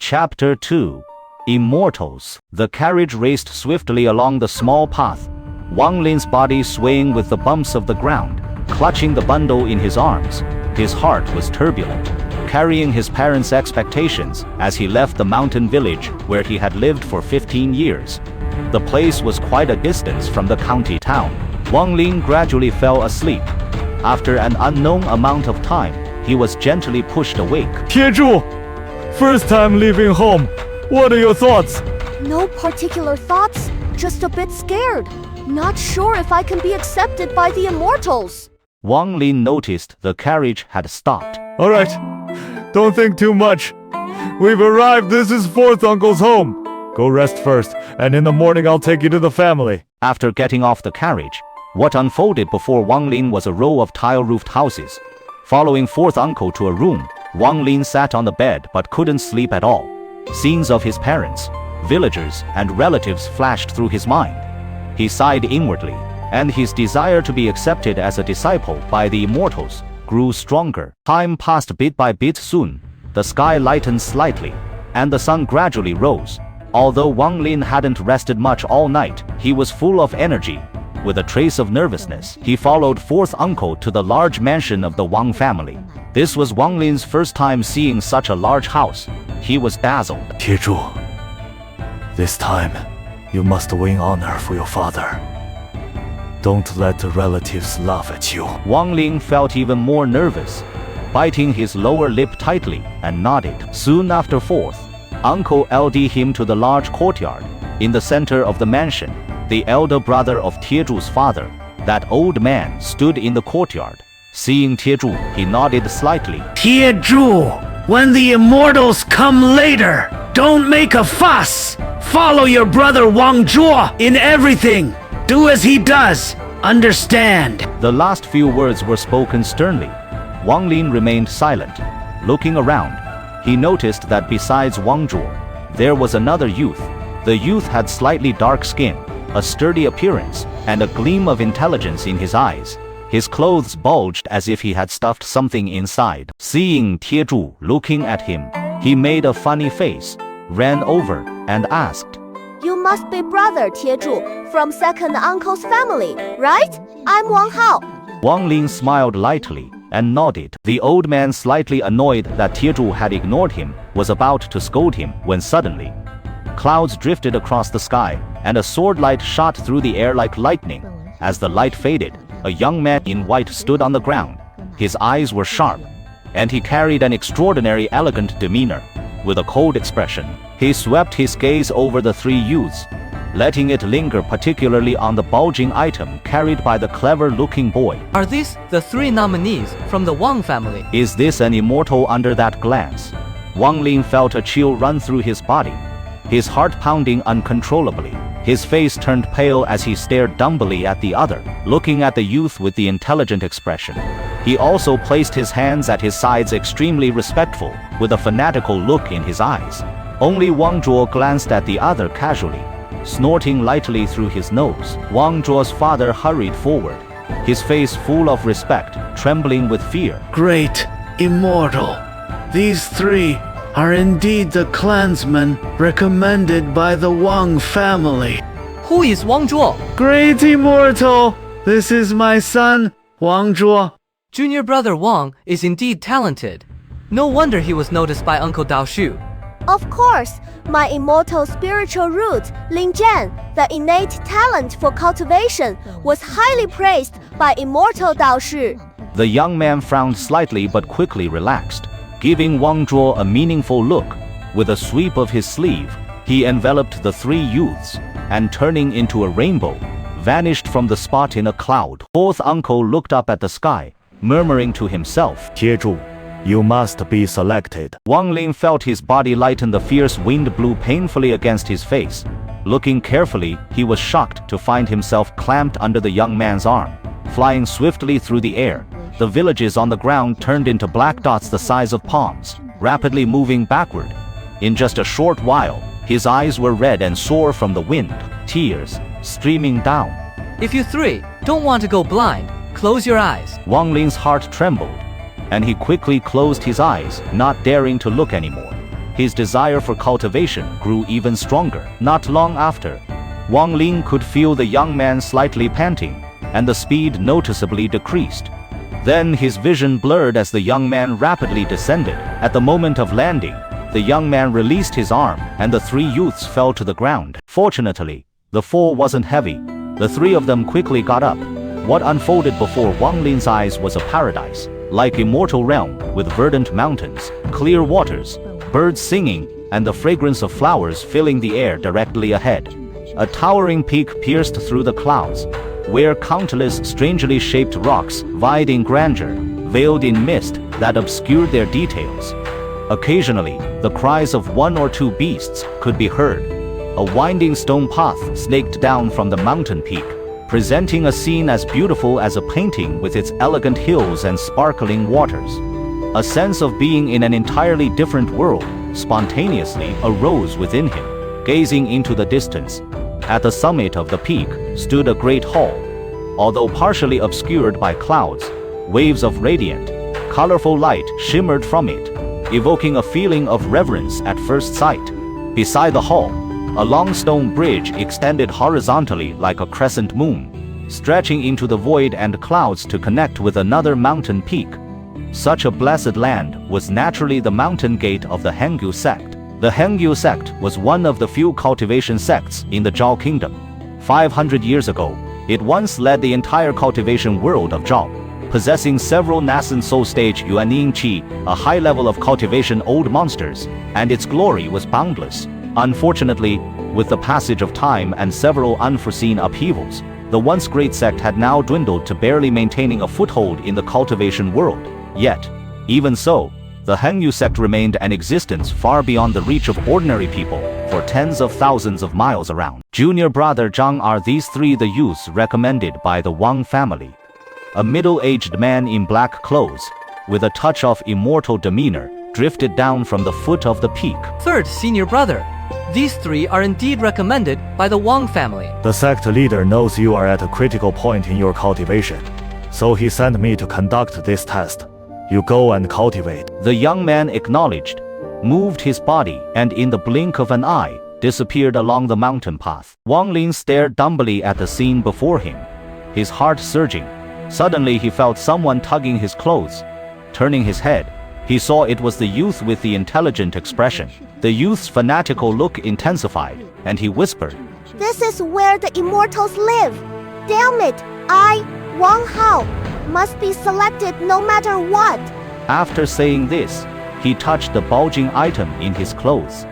Chapter 2 Immortals. The carriage raced swiftly along the small path, Wang Lin's body swaying with the bumps of the ground, clutching the bundle in his arms. His heart was turbulent, carrying his parents' expectations as he left the mountain village where he had lived for 15 years. The place was quite a distance from the county town. Wang Lin gradually fell asleep. After an unknown amount of time, he was gently pushed awake. 贴住! First time leaving home. What are your thoughts? No particular thoughts, just a bit scared. Not sure if I can be accepted by the Immortals. Wang Lin noticed the carriage had stopped. Alright, don't think too much. We've arrived. This is fourth uncle's home. Go rest first, and in the morning I'll take you to the family. After getting off the carriage, what unfolded before Wang Lin was a row of tile-roofed houses. Following fourth uncle to a room, Wang Lin sat on the bed but couldn't sleep at all. Scenes of his parents, villagers, and relatives flashed through his mind. He sighed inwardly, and his desire to be accepted as a disciple by the Immortals grew stronger. Time passed bit by bit. Soon, the sky lightened slightly, and the sun gradually rose. Although Wang Lin hadn't rested much all night, he was full of energy. With a trace of nervousness, he followed fourth uncle to the large mansion of the Wang family. This was Wang Lin's first time seeing such a large house. He was dazzled. 贴住! This time, you must win honor for your father. Don't let the relatives laugh at you. Wang Lin felt even more nervous, biting his lower lip tightly, and nodded. Soon after fourth uncle led him to the large courtyard. In the center of the mansion, the elder brother of Tieju's father, that old man, stood in the courtyard. Seeing Tieju, he nodded slightly. 贴住! When the Immortals come later, don't make a fuss! Follow your brother Wang Zhuo in everything! Do as he does! Understand? The last few words were spoken sternly. Wang Lin remained silent. Looking around, he noticed that besides Wang Zhuo, there was another youth. The youth had slightly dark skin, a sturdy appearance, and a gleam of intelligence in his eyes. His clothes bulged as if he had stuffed something inside. Seeing Tieju looking at him, he made a funny face, ran over, and asked, You must be brother Tieju from second uncle's family, right? I'm Wang Hao. Wang Lin smiled lightly and nodded. The old man, slightly annoyed that Tieju had ignored him, was about to scold him when suddenly, clouds drifted across the sky, and a sword light shot through the air like lightning. As the light faded, a young man in white stood on the ground. His eyes were sharp, and he carried an extraordinary elegant demeanor. With a cold expression, he swept his gaze over the three youths, letting it linger particularly on the bulging item carried by the clever-looking boy. Are these the three nominees from the Wang family? Is this an immortal? Under that glance, Wang Lin felt a chill run through his body, his heart pounding uncontrollably. His face turned pale as he stared dumbly at the other, looking at the youth with the intelligent expression. He also placed his hands at his sides, extremely respectful, with a fanatical look in his eyes. Only Wang Zhuo glanced at the other casually, snorting lightly through his nose. Wang Zhuo's father hurried forward, his face full of respect, trembling with fear. Great Immortal, these three are indeed the clansmen recommended by the Wang family. Who is Wang Zhuo? Great Immortal, this is my son, Wang Zhuo. Junior brother Wang is indeed talented. No wonder he was noticed by Uncle Dao Shu. Of course, my immortal spiritual root, Lin Zhan, the innate talent for cultivation, was highly praised by Immortal Dao Shu. The young man frowned slightly but quickly relaxed, giving Wang Zhuo a meaningful look. With a sweep of his sleeve, he enveloped the three youths, and turning into a rainbow, vanished from the spot in a cloud. Fourth uncle looked up at the sky, murmuring to himself, 贴住! You must be selected. Wang Lin felt his body lighten. The fierce wind blew painfully against his face. Looking carefully, he was shocked to find himself clamped under the young man's arm. Flying swiftly through the air, the villages on the ground turned into black dots the size of palms, rapidly moving backward. In just a short while, his eyes were red and sore from the wind, tears streaming down. If you three don't want to go blind, close your eyes. Wang Lin's heart trembled, and he quickly closed his eyes, not daring to look anymore. his desire for cultivation grew even stronger. Not long after, Wang Lin could feel the young man slightly panting, and the speed noticeably decreased. Then his vision blurred as the young man rapidly descended. At the moment of landing, the young man released his arm, and the three youths fell to the ground. Fortunately, the fall wasn't heavy. The three of them quickly got up. What unfolded before Wang Lin's eyes was a paradise, like immortal realm, with verdant mountains, clear waters, birds singing, and the fragrance of flowers filling the air directly ahead. A towering peak pierced through the clouds, where countless strangely shaped rocks vied in grandeur, veiled in mist that obscured their details. Occasionally, the cries of one or two beasts could be heard. A winding stone path snaked down from the mountain peak, presenting a scene as beautiful as a painting with its elegant hills and sparkling waters. A sense of being in an entirely different world spontaneously arose within him. Gazing into the distance, at the summit of the peak stood a great hall. Although partially obscured by clouds, waves of radiant, colorful light shimmered from it, evoking a feeling of reverence at first sight. Beside the hall, a long stone bridge extended horizontally like a crescent moon, stretching into the void and clouds to connect with another mountain peak. Such a blessed land was naturally the mountain gate of the Hengyu sect. The Hengyu sect was one of the few cultivation sects in the Zhao kingdom. 500 years ago, it once led the entire cultivation world of Zhao, possessing several nascent soul stage Yuanyin Qi, a high level of cultivation old monsters, and its glory was boundless. Unfortunately, with the passage of time and several unforeseen upheavals, the once great sect had now dwindled to barely maintaining a foothold in the cultivation world. Yet, even so, the Hengyu sect remained an existence far beyond the reach of ordinary people for tens of thousands of miles around. Junior brother Zhang are these three the youths recommended by the Wang family. A middle-aged man in black clothes, with a touch of immortal demeanor, drifted down from the foot of the peak. Third senior brother. These three are indeed recommended by the Wang family. The sect leader knows you are at a critical point in your cultivation, so he sent me to conduct this test. You go and cultivate. The young man acknowledged, moved his body, and in the blink of an eye, disappeared along the mountain path. Wang Lin stared dumbly at the scene before him, his heart surging. Suddenly he felt someone tugging his clothes. Turning his head, he saw it was the youth with the intelligent expression. The youth's fanatical look intensified, and he whispered, This is where the immortals live. Damn it, I, Wang Hao, must be selected no matter what. After saying this, he touched the bulging item in his clothes.